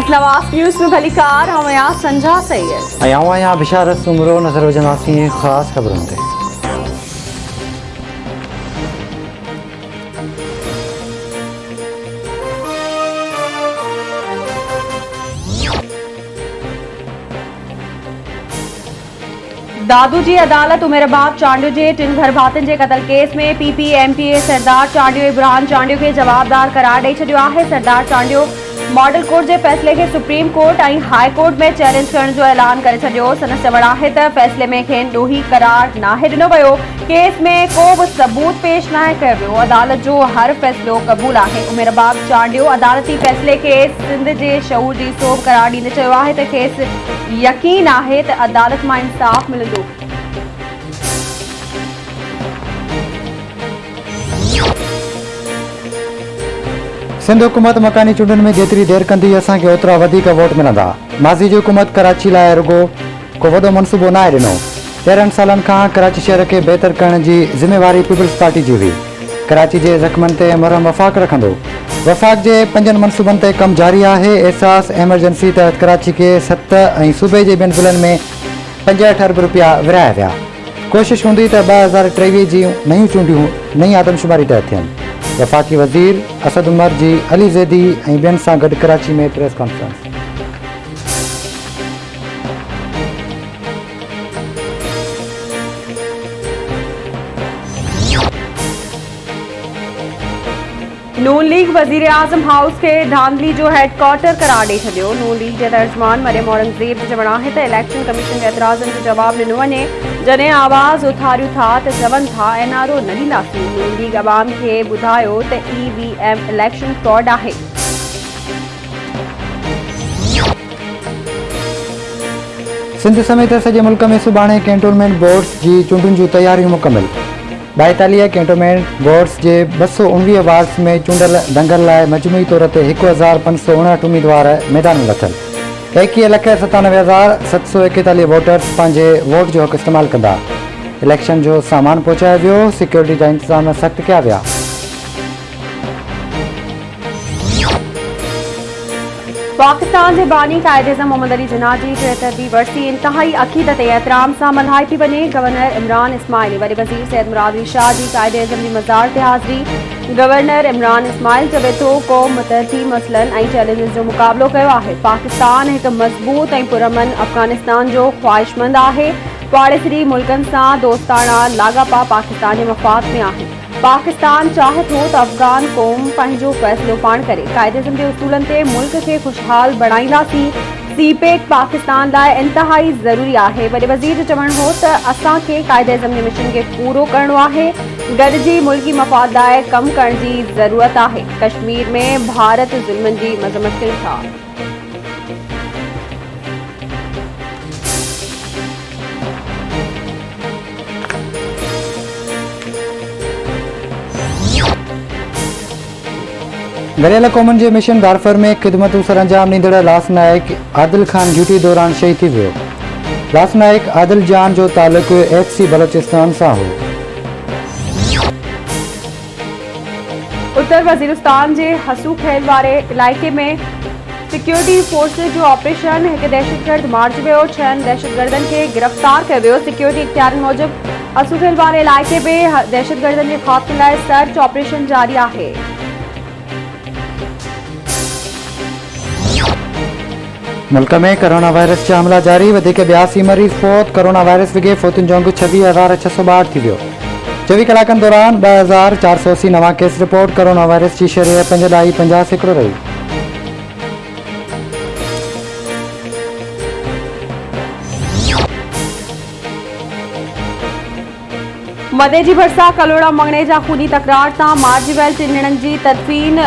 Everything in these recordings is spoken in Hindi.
नवाज न्यूज़ में भली कार हम यहाँ संजा सैयद यहाँ बिशारत उमरो नजर वजनासी खास खबरों ते दादू जी अदालत उमेराबाद चांडियो जे टिन घर भातियुनि जे क़तल केस में PPMTA सरदार चांडियो इब्राहिम चांडियो के जवाबदार करार ॾेई छॾियो आहे। सरदार चांडियो मॉडल कोर्ट के फैसले के सुप्रीम कोर्ट और हाई कोर्ट में चैलेंज करण जो ऐलान करे छॾियो। संदसि चवण आहे त फैसले में खेनि ॾोही करार नाहे ॾिनो वियो। केस में को भी सबूत पेश नाहे कयो वियो। अदालत जो हर फैसलो क़बूल आहे। उमेराबाद चांडियो अदालती फैसले के सिंध के शऊर की सोभ करार ॾींदे चयो आहे त खेसि यकीन आहे त अदालत मां इंसाफ मिलंदो। सिंध हुकूमत मकानी चूंडनि में जेतिरी देर कंदी असांखे ओतिरा वधीक वोट मिलंदा। माज़ी जी हुकूमत कराची लाइ रुगो को वॾो मनसूबो नाहे ॾिनो। 13 सालनि खां कराची शहर खे बहितर करण जी ज़िम्मेवारी पीपल्स पार्टी जी हुई। कराची जे ज़ख़्मनि ते मरहम वफ़ाक़ रखंदो। वफ़ाक़ जे 5 मनसूबनि ते कमु जारी आहे। एहसास एमरजेंसी तहत कराची के 7 ऐं सूबे जे ॿियनि ज़िलनि में 65 अरब रुपया विरिहाया विया। कोशिश हूंदी त 2023 जी नयूं चूंडियूं नई आदमशुमारी तहत थियनि। वफ़ाक़ी वज़ीर असद उमर जी अली ज़ैदी ऐं ॿियनि सां गॾु कराची में प्रेस कॉन्फ्रेंस। नून लीग वज़ीर आज़म हाउस के धांधली जो हेडक्वार्टर करार ॾेई छॾियो। नून लीग जे तर्जुमान मरियम औरंगज़ेब जो चवणु आहे त इलेक्शन कमीशन के एतिराज़नि जो जवाब ॾिनो वञे। जॾहिं आवाज़ उथारियूं था त चवनि था NRO न ॾींदासीं। नून लीग अवाम खे ॿुधायो त EVM इलेक्शन फ्रॉड आहे। सिंध समेत सॼे मुल्क में सुभाणे कैंटोनमेंट बोर्ड्स जी चूंडुनि जूं तयारियूं मुकमिल। 42 कैंटोनमेंट बोर्ड्स जे 219 वार्ड्स में चूंडल दंगल लाइ मजमूई तौर ते 1559 उम्मीदवार मैदान में लथल। 21,97,741 वोटर्स पंहिंजे वोट जो हक़ इस्तेमालु कंदा। इलेक्शन जो सामान पहुचायो वियो। सिक्योरिटी जा इंतज़ाम सख़्त कया विया। पाकिस्तान के बानी कायदे-ए-आज़म मोहम्मद अली जिन्ना की 73वीं वर्सी इंतहाई अक़ीदत ऐं एहतराम से मल्हाई पई वञे। गवर्नर इमरान इस्माइल वरी वज़ीर सैयद मुराद अली शाह की कायदे-ए-आज़म की मज़ार ते हाज़री। गवर्नर इमरान इस्माइल चवे थो क़ौम मुतअद्दी मसइलनि ऐं चैलेंजिस जो मुक़ाबलो कयो आहे। पाकिस्तान एक मज़बूत ऐं पुरअमन अफ़गानिस्तान जो ख़्वाहिशमंद आहे। पाड़ेसरी मुल्कनि सां दोस्ताना लाॻापा पाकिस्तान जे मफ़ाद में आहे। पाकिस्तान चाहे थो त अफ़गान क़ौम पंहिंजो फ़ैसिलो पाण करे। कायदे-ए-आज़म के उसूलनि ते मुल्क के खुशहाल बणाईंदासीं। सीपेक पाकिस्तान लाइ इंतहाई ज़रूरी आहे। वॾे वज़ीर जो चवणु हो त असांखे कायदे-ए-आज़म जे मिशन खे पूरो करणो आहे। गॾिजी मुल्की मफ़ाद लाइ कमु करण जी ज़रूरत आहे। कश्मीर में भारत ज़ुल्मनि जी मज़म्मत कनि था। गॾियल क़ौमुनि जे मिशन दारफर में ख़िदमतूं सर अंजाम ॾींदड़ लासनाइक आदिल ख़ान ड्यूटी दौरान शहीद थी वियो। लासनाइक आदिल जान जो तालुक़ FC बलोचिस्तान सां हो। उत्तर वज़ीरिस्तान के हसू खेल वारे इलाइक़े में सिक्योरिटी फोर्सेस जो ऑपरेशन एक दहशतगर्द मारिजी वियो। 6 दहशतगर्दनि के गिरफ़्तार किया वियो। सिक्योरिटी इख्तियारनि मूजिब हसू खेल वारे इलाइक़े में दहशतगर्दनि के ख़ात्मे लाइ सर्च ऑपरेशन जारी आहे। मुल्क में कोरोना वायरस जा हमला जारी। 82 मरीज़ फौत। कोरोना वायरस विघे फौतुनि जो अंग 26,662 थी वियो। 24 कलाकनि दौरान 2,480 नवां केस रिपोर्ट। कोरोना वायरस की शरह 5.50 सैकड़ो रही। मदे जी भरसा कलोड़ा मंगणे जा खूनी तकरार सां मार्जीवेल 3 ॼणनि जी तदफीन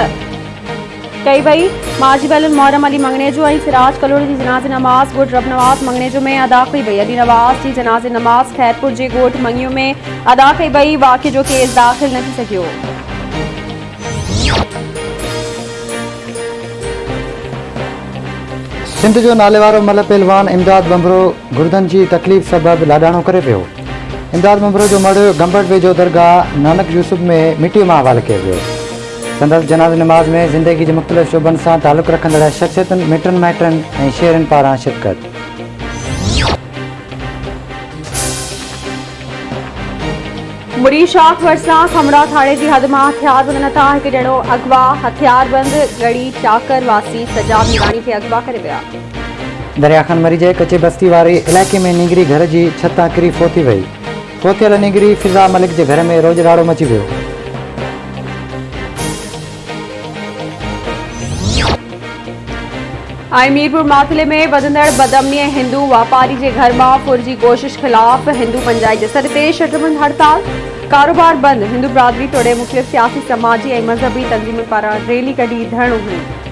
कई वई। मार्जीवेल मोहरम अली मंगनेजो ऐं सिराज कलोड़े की जनाज़े नमाज़ ॻोठ रब नवाज़ मंगनेजो में अदा कई वई। अली नवाज़ की जनाज़े नमाज़ खैरपुर के ॻोठ मंगियो में अदा कई वई। वाक़े जो केस दाख़िल न थी सघियो। सिंध जो नाले वारो मल पहलवान इमदाद बंबरो गुर्दन की तकलीफ़ सबब लाडाणो करे पियो। इमदाद बंबरो जो मड़ गंबड़ वेझो दरगाह नानक यूसुफ में मिट्टी में हवाले किया वियो। संदसि जनाज़ नमाज़ में ज़िंदगी जे मुख़्तलिफ़ शोबनि सां तालुक़ रखंदड़ शख़्सियतुनि, मिटनि माइटनि ऐं शेरनि पारां शिरकत। मुरी शाख भरिसां खमड़ा थाणे जी हद मां हथियार बंद नथा हिकु ॼणो अगवा हथियारबंद गढ़ी चाकर वासी सजाद मीराणी खे अगवा करे विया। दरियाखान मरी जे कचे बस्ती वारे इलाइक़े में निगरी घर जी छतां किरी फोती वई। फोथियल निगरी फिज़ा मलिक जे घर में रोजराड़ो मची वियो। ऐं मीरपुर माथिले में वधंदड़ बदअमनी ऐं हिंदू वापारी जे घर मां फुर जी कोशिश ख़िलाफ़ हिंदू पंचायत जे सॾ ते शटरबंद हड़ताल, कारोबार बंदि। हिंदू बिरादरी तोड़े मुख़्तलिफ़ सियासी, समाजी ऐं मज़हबी तंज़ीमुनि पारां रैली कढी धरणो हणियो।